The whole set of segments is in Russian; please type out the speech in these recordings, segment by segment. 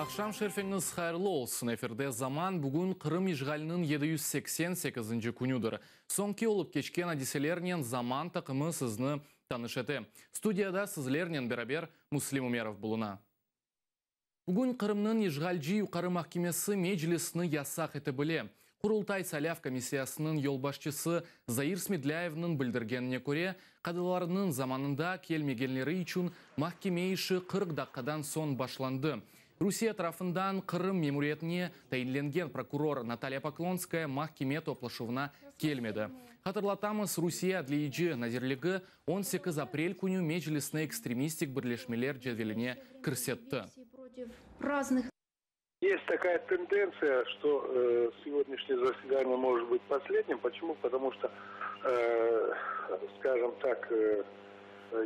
Ақшам шерфеңіз қайырлы олсын. Эфирде заман бүгін Қырым ижғалының 788 күнүдір. Соңки олып кешкен адиселернен заман тақымы сізні танышеті. Студияда сізлернен берабер Муслим Умеров бұлына. Бүгін Қырымның ижғалжи юқары махкемесі меджлісіні ясақ еті біле. Құрылтай Саляв комиссиясының елбашчысы Заир Смедляевның білдіргеніне көре, қадыларының заманында келмегенлері үшін махкеме іші 40 даққадан сон башланды. Русия тарафындан Қырым мемуриетіне тайынленген прокурор Наталья Поклонская махкеме топлашуына келмеді. Хатырлатамыз, Русия адлейджі назерлігі 18 апрель күні меджлісіне экстремистик бірлешмелер жедвеліне кірсетті. Есть такая тенденция, что сегодняшнее заседание может быть последним. Почему? Потому что, скажем так,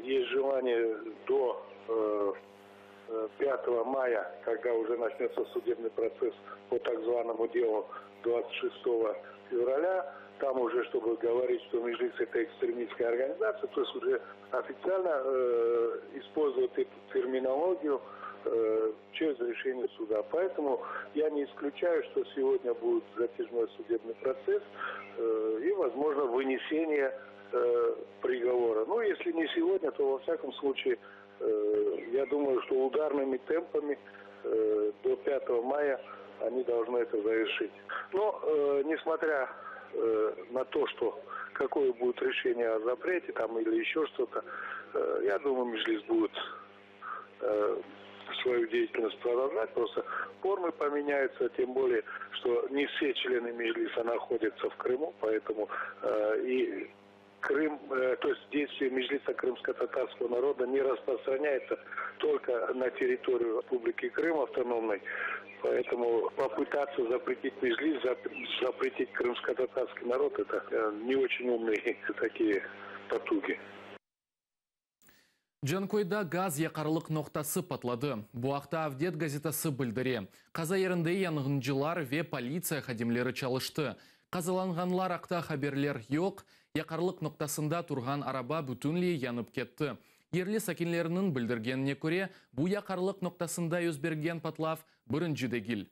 есть желание до 5 мая, когда уже начнется судебный процесс по так званому делу 26 февраля, там уже, чтобы говорить, что Меджлис — это экстремистская организация, то есть уже официально использовать эту терминологию через решение суда. Поэтому я не исключаю, что сегодня будет затяжной судебный процесс и, возможно, вынесение приговора. Ну, если не сегодня, то, во всяком случае, я думаю, что ударными темпами до 5 мая они должны это завершить. Но, несмотря на то, что какое будет решение о запрете там или еще что-то, я думаю, Меджлис будет свою деятельность продолжать, просто формы поменяются, тем более, что не все члены Меджлиса находятся в Крыму, поэтому и Крым, то есть действие Меджлиса крымско-татарского народа не распространяется только на территорию Республики Крым автономной, поэтому попытаться запретить Меджлис, запретить крымско-татарский народ, это не очень умные такие потуги. Жанкойда газ яқарлық ноқтасы патлады. Буақта Авдет газетасы білдіре. Қаза ерінде яңғынжылар ве полиция хадимлері чалышты. Қазаланғанлар ақта хаберлер йоқ, яқарлық ноқтасында тұрған араба бүтінлей янып кетті. Ерлі сакинлерінің білдіргеніне көре, бұ яқарлық ноқтасында өзберген патлав бірінші дегіл.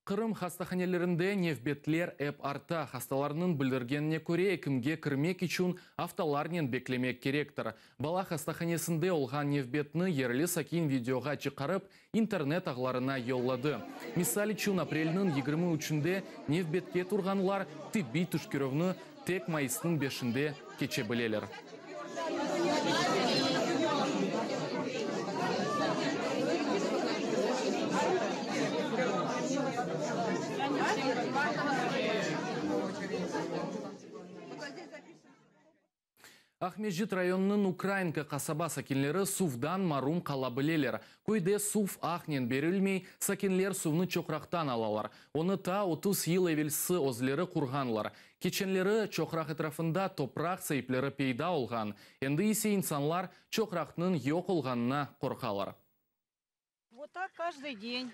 Қырым хастаханелерінде невбетлер әп арта хасталарының білдіргеніне көре екімге кірмек үшін автоларнен беклемек керектір. Бала хастаханесінде олған невбетні ерлі сакин видеоға чықарып интернет ағларына еллады. Мисал үшін апрелінің 23-інде невбетке тұрғанлар тибби түшкіровны тек майыстың 5-інде кече білелер. Ахмеджит районының Украинка қасаба сакинлері сувдан марум қала білелер. Көйде сув ахнен берілмей, сакинлер сувны чоқрақтан алалар. Оны та 30 ел евелсі озлері құрғанлар. Кеченлері чоқрақ етрафында топрақ сейплері пейда олған. Енді есе инсанлар чоқрақтың йоқ олғанына қорқалар. Вот так каждый день.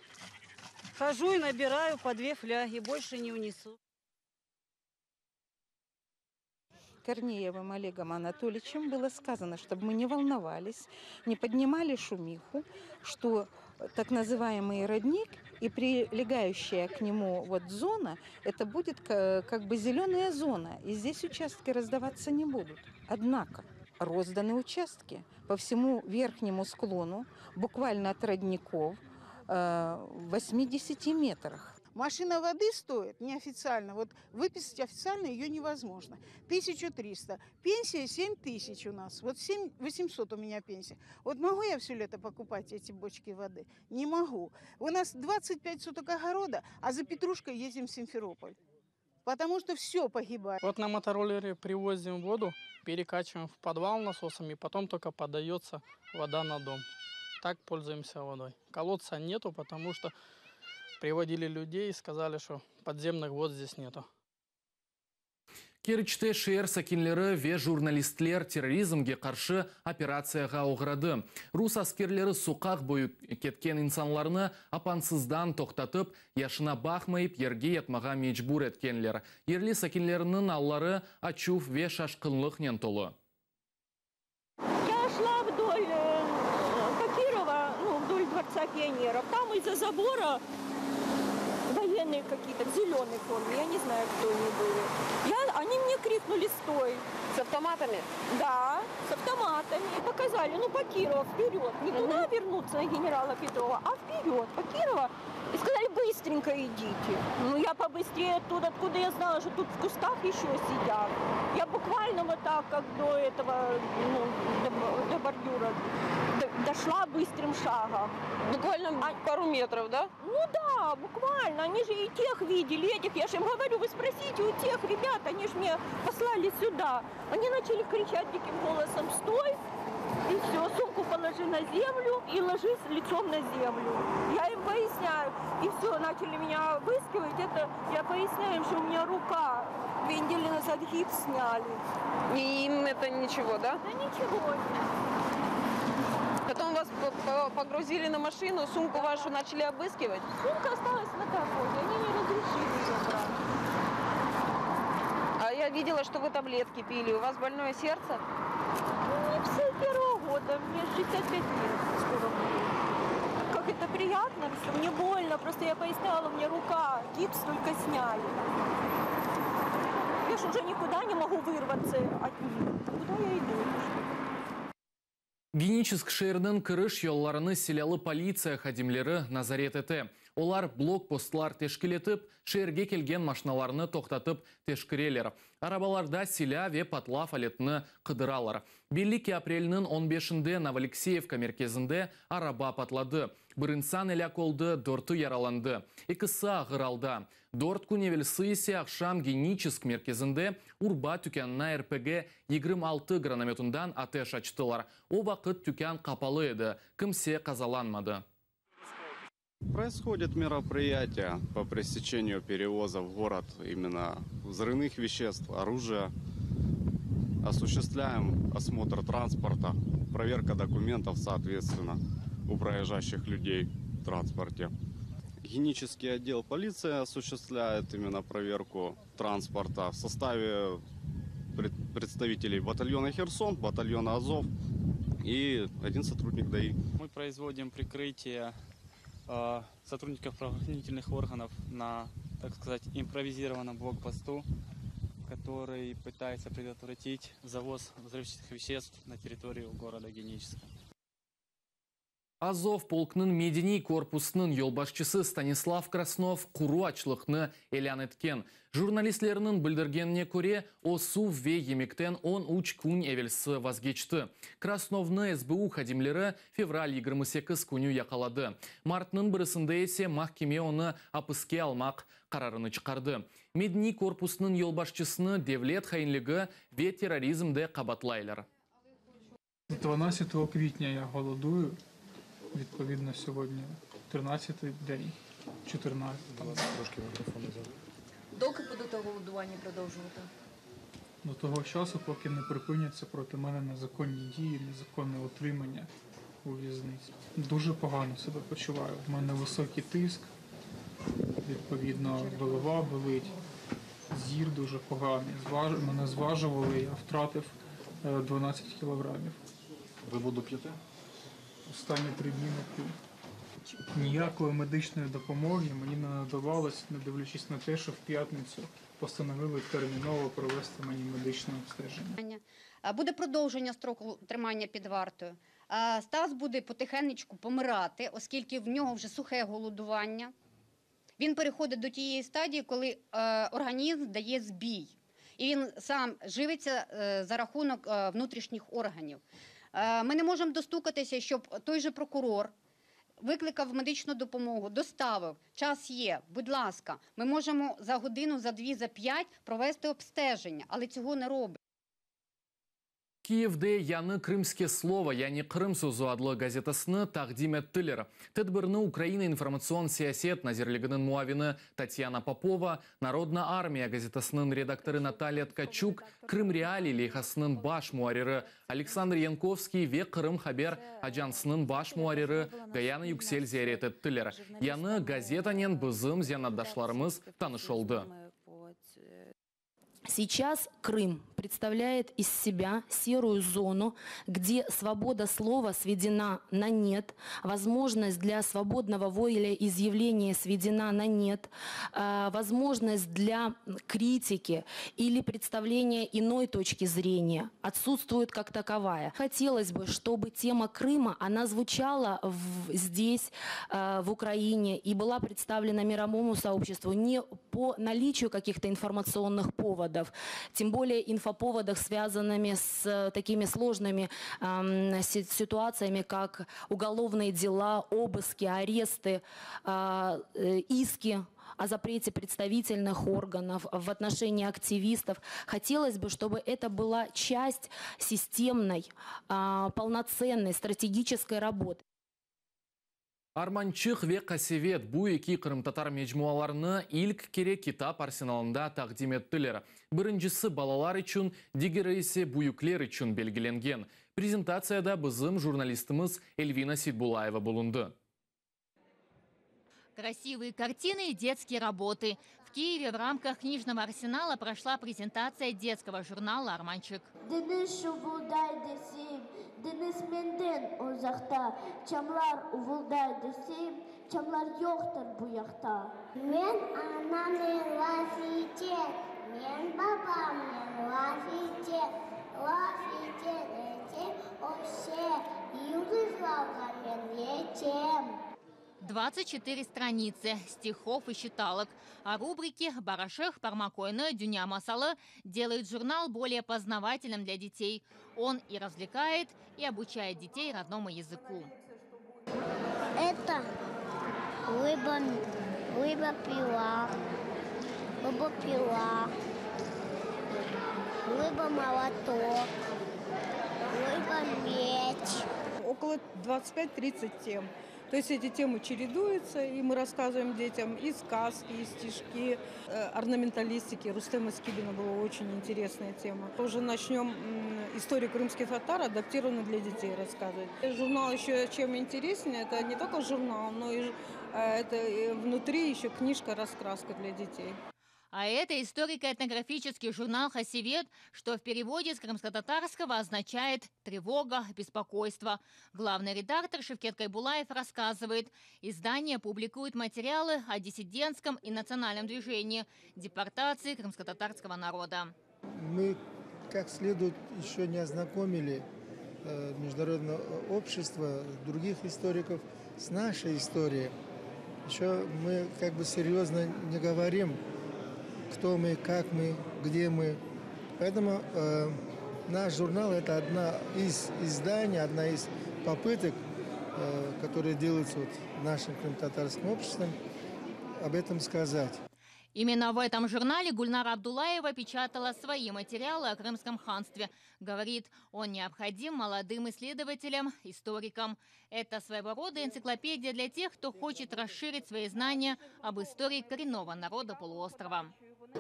Хожу и набираю по 2 фляги, больше не унесу. Корнеевым Олегом Анатольевичем было сказано, чтобы мы не волновались, не поднимали шумиху, что так называемый родник и прилегающая к нему вот зона, это будет как бы зеленая зона, и здесь участки раздаваться не будут. Однако розданы участки по всему верхнему склону, буквально от родников, в 80 метрах. Машина воды стоит неофициально, вот выписать официально ее невозможно. 1300. Пенсия 7000 у нас. Вот 7800 у меня пенсия. Вот могу я все лето покупать эти бочки воды? Не могу. У нас 25 суток огорода, а за петрушкой ездим в Симферополь. Потому что все погибает. Вот на мотороллере привозим воду, перекачиваем в подвал насосами, потом только подается вода на дом. Так пользуемся водой. Колодца нету, потому что приводили людей и сказали, что подземных вод здесь нету. Керчте шер сакинлері ве журналистлер терроризмге қаршы операцияға оғырады. Рус аскерлері суқақ бойы кеткен инсанларыны апансыздан тоқтатып, яшына бақмайып, ерге етмаға мечбур еткенлер. Ерлі сакинлерінің аллары ачув ве шашқынлық нен толы. Я шла вдоль Дворца пионеров. Там из-за забора военные какие-то в зеленой форме. Я не знаю, кто они были. Они мне крикнули «стой». С автоматами? Да, с автоматами. Показали, ну по Кирова вперед. Не туда вернуться на генерала Петрова, а вперед, по Кирова. И сказали, быстренько идите. Ну я побыстрее оттуда, откуда я знала, что тут в кустах еще сидят. Я буквально вот так, как до этого, ну, до бордюра, дошла быстрым шагом. Буквально пару метров, да? Ну да, буквально. Они же и тех видели, этих. Я же им говорю, вы спросите у тех ребят, они же меня послали сюда. Они начали кричать диким голосом «стой!» И все, сумку положи на землю и ложись лицом на землю. Я им поясняю. И все, начали меня выскивать. Это я поясняю им, что у меня рука. 2 недели назад гипс сняли. И им это ничего, да? Да ничего. Потом вас погрузили на машину, сумку вашу начали обыскивать? Сумка осталась на дороге, они не разрешили забрать. А я видела, что вы таблетки пили. У вас больное сердце? Мне 51 года, мне 65 лет скоро будет. Как это приятно, что мне больно, просто я поясняла, у меня рука, гипс только сняли. Я же уже никуда не могу вырваться от них. Куда я иду? Геническ шердің кіріш yollarını селялы полиция хадимлері назарет еті. Олар блокпостлар тешкілетіп, шерге келген машиналарны тоқтатып тешкірелер. Арабаларда селя ве патла фалетіні қыдыралар. Беллики апрелінің 15-інде Новоалексеевка мерkezінде араба патлады. Бірінсан әлі колды, дорты яраланды. Екісі ағыралда. Дорт күневелсі есе ақшам Геническ мерkezінде урба түкенна РПГ 26 гранометундан атеш açtılar. О вақыт түкен қапалы еді. Кімсе қазаланмады. Происходит мероприятие по пресечению перевоза в город именно взрывных веществ, оружия. Осуществляем осмотр транспорта, проверка документов, соответственно, у проезжающих людей в транспорте. Генический отдел полиции осуществляет именно проверку транспорта в составе представителей батальона «Херсон», батальона «Азов» и 1 сотрудник ДАИ. Мы производим прикрытие сотрудников правоохранительных органов на, так сказать, импровизированном блокпосту, который пытается предотвратить завоз взрывчатых веществ на территорию города Геническа. Азов полкның медени корпусының yolbaşçысы Станислав Краснов құру ачлықны элән еткен. Журналистлерінің білдіргеніне көре, о су ве емектен 13 күн евелсі вазгечті. Красновны СБУ хадимлері февраль 28 күню яқалады. Мартның бірісінде есе махкеме оны апыске алмақ қарарыны чықарды. Медени корпусының yolbaşçысыны девлет хайынлігі ве терроризмде қабатлайлар. 12 квітня я голодую. Відповідно, сьогодні 13-й день, 14-й. Доки будете голодування продовжувати? До того часу, поки не припиняться проти мене незаконні дії, незаконне утримання у в'язниці. Дуже погано себе почуваю. У мене високий тиск, відповідно, голова болить, зір дуже поганий. Мене зважували, я втратив 12 кілограмів. Ви воду п'єте? Останні 3 дні не п'ю. Ніякої медичної допомоги мені не надавалось, не дивлячись на те, що в п'ятницю постановили терміново провести мені медичне обстеження. Буде продовження строку тримання під вартою. Стас буде потихенечку помирати, оскільки в нього вже сухе голодування. Він переходить до тієї стадії, коли організм дає збій. І він сам живиться за рахунок внутрішніх органів. Ми не можемо достукатися, щоб той же прокурор викликав медичну допомогу, доставив. Час є, будь ласка, ми можемо за годину, за 2, за 5 провести обстеження, але цього не робить. Киевде яны крымске слово, яны Крым сөзі адлы газетасыны тақдим еттілер. Тәдбірні Украина информацион сиясет назерлігінің муавины Татьяна Попова, Народна армия газетасының редакторы Наталья Ткачук, Крым реалий лейхасының баш муариры Александр Янковский ве Крым хабер аджансының баш муариры Гаяна Юксель зиярет еттілер. Яны газетанен бізім зянаддашларымыз таныш олды. Сейчас Крым представляет из себя серую зону, где свобода слова сведена на нет, возможность для свободного волеизъявления сведена на нет, возможность для критики или представления иной точки зрения отсутствует как таковая. Хотелось бы, чтобы тема Крыма, она звучала здесь, в Украине, и была представлена мировому сообществу не по наличию каких-то информационных поводов, тем более инфоповодах, связанными с такими сложными ситуациями, как уголовные дела, обыски, аресты, иски о запрете представительных органов в отношении активистов. Хотелось бы, чтобы это была часть системной, полноценной стратегической работы. Арманчық ве қасевет бұ екі қырым-татар мejmuаларыны ilk керек китап арсеналында тақдим еттілер. Біріншісі балалар үшін, дигері есе бұйыклер үшін белгіленген. Презентацияда бізім журналистіміз Эльвина Сидбулаева болынды. Красивые картины и детские работы. В Киеве в рамках книжного арсенала прошла презентация детского журнала «Арманчик». Денис менден озақта, чамлар увылдай десем, чамлар йоқтыр бұяқта. Мен анамен лафите, мен бабамен лафите, лафите десем, още югыславға мен етем. 24 страницы стихов и считалок. А рубрики «Барашех», «Пармакойны», «Дюня Масалы» делают журнал более познавательным для детей. Он и развлекает, и обучает детей родному языку. Это рыба-пила, рыба-молоток, рыба-меч. Около 25-30 тем. То есть эти темы чередуются, и мы рассказываем детям и сказки, и стишки, орнаменталистики. Рустема Скибина была очень интересная тема. Уже начнем историю крымских татар, адаптированную для детей, рассказывать. Журнал еще чем интереснее, это не только журнал, но и это внутри еще книжка-раскраска для детей. А это историко-этнографический журнал «Хасевет», что в переводе с крымско-татарского означает «тревога, беспокойство». Главный редактор Шевкет Кайбулаев рассказывает, издание публикует материалы о диссидентском и национальном движении, депортации крымско-татарского народа. Мы как следует еще не ознакомили международное общество, других историков с нашей историей. Еще мы как бы серьезно не говорим, кто мы, как мы, где мы. Поэтому наш журнал – это одна из изданий, одна из попыток, которые делаются нашим крымтатарским обществом, об этом сказать. Именно в этом журнале Гульнара Абдулаева печатала свои материалы о Крымском ханстве. Говорит, он необходим молодым исследователям, историкам. Это своего рода энциклопедия для тех, кто хочет расширить свои знания об истории коренного народа полуострова.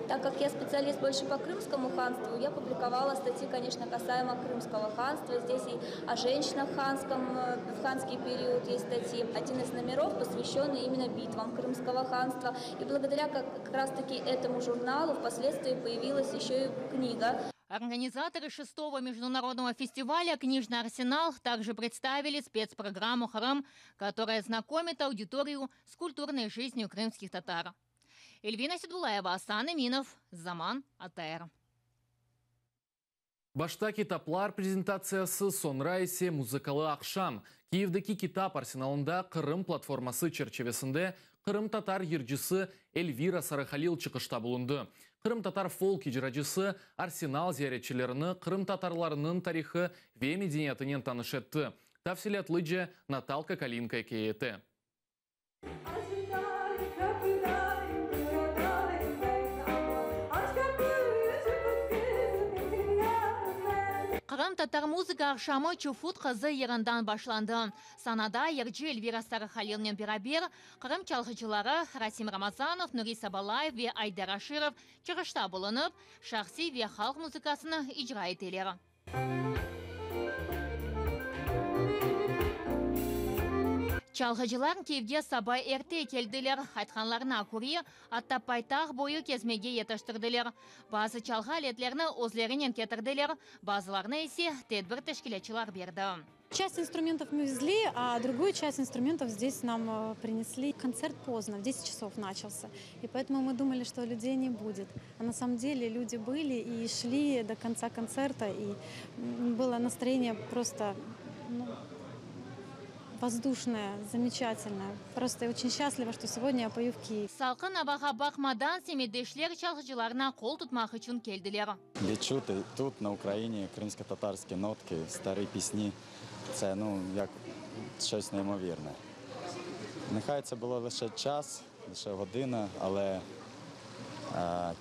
Так как я специалист больше по Крымскому ханству, я публиковала статьи, конечно, касаемо Крымского ханства. Здесь и о женщинах в ханский период есть статьи. Один из номеров посвященный именно битвам Крымского ханства. И благодаря как раз-таки этому журналу впоследствии появилась еще и книга. Организаторы 6-го международного фестиваля «Книжный арсенал» также представили спецпрограмму «Храм», которая знакомит аудиторию с культурной жизнью крымских татар. Эльвина Сидбулаева, Асан Эминов, Заман, АТР. Башта китаплар презентациясы сонрайсе музыкалы ақшам. Киевдeki китап арсеналында Қырым платформасы черчевесінде Қырым татар ержісі Эльвира Сарахалил чықышта болынды. Қырым татар фолк ижрачысы арсенал зияретчілеріні Қырым татарларының тарихы ве медениетінен таныш етті. Тавсилетлыджа Наталка Калинка кейеті. Қырым татар музыка ақшамы Чуфут қызы еріндан башланды. Санада ерджи Эльвира Сарахалилмен берабер, Қырым чалғычылары Расим Рамазанов, Нури Сабалаев ве Айдар Аширов чығышта болынып, шахси ве халық музыкасыны ижра етелер. Чалғыжылар кевге сабай әрте келділер. Айтқанларына көре, аттапайтақ бойы кезмеге етіштірділер. Базы чалға летлеріні өзлерінен кетірділер. Базыларына есе тедбір тәшкілетчілар берді. Часть инструментов мы везли, а другую часть инструментов здесь нам принесли. Концерт поздно, в 10 часов начался. И поэтому мы думали, что людей не будет. А на самом деле люди были и шли до конца концерта. И было настроение просто воздушное, замечательное. Просто я очень счастлива, что сегодня я пою в Киеве. Салқын абаға бақмадан семедешлер чалғыжыларына қол тұтмақ үшін келділер. Відчути тут, на Україні, кримсько-татарські нотки, старі пісні. Це, як щось неймовірне. Нехай це було лише час, лише година, але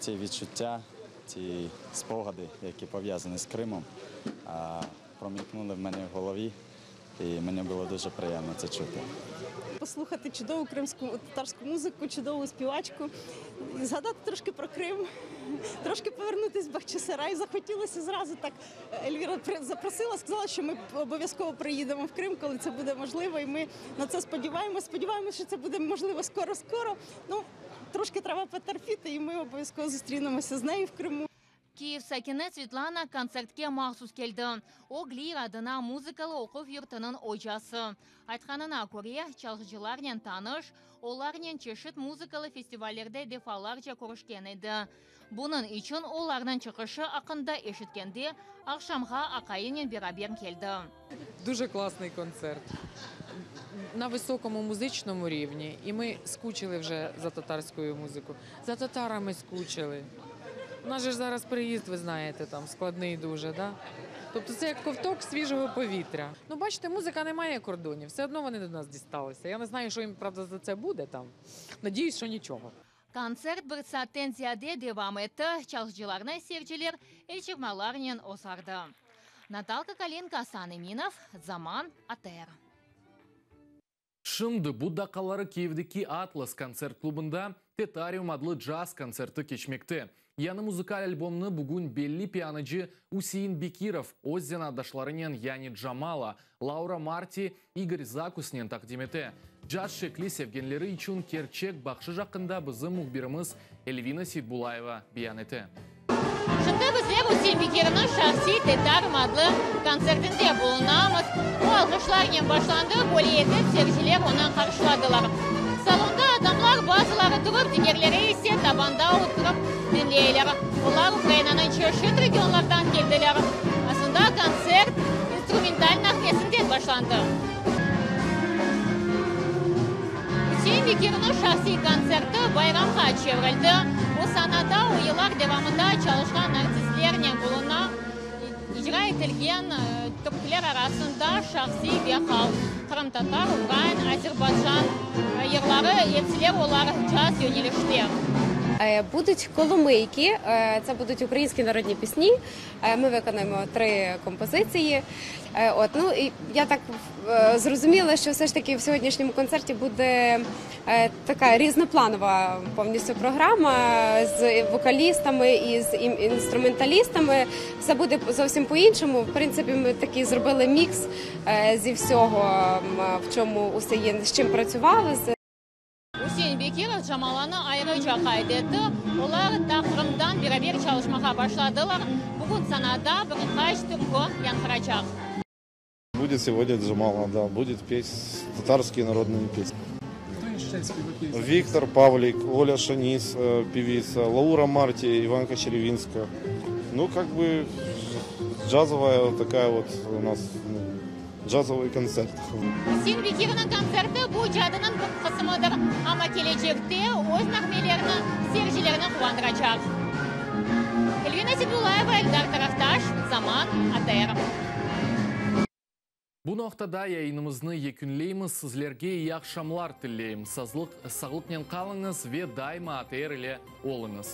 ті відчуття, ті спогади, які пов'язані з Кримом, промількнули в мене в голові, і мені було дуже приємно це чути. Послухати чудову кримську татарську музику, чудову співачку, і згадати трошки про Крим, трошки повернутися в Бахчисарай. Захотілося зразу так. Ельвіра запросила, сказала, що ми обов'язково приїдемо в Крим, коли це буде можливо, і ми на це сподіваємося. Сподіваємося, що це буде можливо скоро-скоро. Трошки треба потерпіти, і ми обов'язково зустрінемося з нею в Криму. Киев сәкені Светлана концертке махсус келді. О Глир адына музыкалы оқып юртының ойжасы. Айтқанына көре, чалғыжыларнен таныш, оларнен чешет музыкалы фестивалерде дефаларча көрішкен еді. Бұның үшін оларның чықышы ақында ешіткенде, ақшамға ақайынен берабер келді. Дуже класний концерт. На високому музичному рівні. І ми скучили вже за татарською музикою. За татарами скучили. У нас же зараз приїзд, ви знаєте, там складний дуже, да? Тобто це як ковток свіжого повітря. Бачите, музика не має кордонів, все одно вони до нас дісталися. Я не знаю, що їм, правда, за це буде там. Надіюсь, що нічого. Концерт бір сәттен зияде девам етті, чалғыжыларына серчелер, елшігмаларнен осарды. Наталка Калинка, Асан Эминов, Заман, АТР. Шымды Буддақалары Киевдегі Атлас концерт клубында Тетариум адлы джаз концерті кечмекті. Яны музыкаль альбомны бүгін белли пианыжы Усейн Бекиров, Озден адашларынен Яни Джамала, Лаура Марти, Игорь Закуснен тақдиметі. Джаз шекли севгенлері үшін керчек бақшы жақында бізі мұхбиріміз Эльвина Сейдбулаева биянеті. Шынды біздер Усейн Бекировның шахси Тетариум адлы концертінде болынамыз. О алғышлармен башланды, более етіп сергелер онан қаршыладылар. Салонда адамлар базылары тұрып, дегерлері есе табанда отырып dinleyeler. Onlar Ukrayna'nın çeşitli regionlardan geldiler. Aslında konser instrumental nahvesinden başlandı. Hüseyin Bekirov'un şahsi konserti bayramga çevrildi. Bu sanata o yıllar devamında çalışan artistlerle bulunan icra edilgen türküler arasında şahsi ve halk, Kırım Tatar, Ukrayn, Azerbaycan yerleri etkiler olarak caz yönelişti. Будуть коломийки, це будуть українські народні пісні. Ми виконаємо 3 композиції. І я так зрозуміла, що все ж таки в сьогоднішньому концерті буде така різнопланова повністю програма з вокалістами і з інструменталістами. Все буде зовсім по-іншому. В принципі, ми такий зробили мікс зі всього, в чому Усейн, з чим працювали. Усейн Бекиров Джамаланы ayrıca kaydetti. Onlar Kırım'dan beraber çalışmaya başladılar. Bugün sanada birkaç türkü yankıracak. Будет сегодня Джамала, да, будет петь татарские народные песни. Виктор Павлик, Оля Шанис, певица, Лаура Марти, Иванка Черевинская. Джазовая такая вот у нас джазовый концерт. Усейн Бекиров'ның konserti bu jadının bir kısmıdır. Ama gelecekte öz nağmelerini, seyircilerini kuvandıracak. Elvina Сейдбулаева, Эльдар Тарафташ, Zaman, АТР. Bu noktada yayınımızını yekünleyimiz, sizlerge iyi akşamlar tileyim. Sağlıknen kalınız ve daima ATR ile olunuz.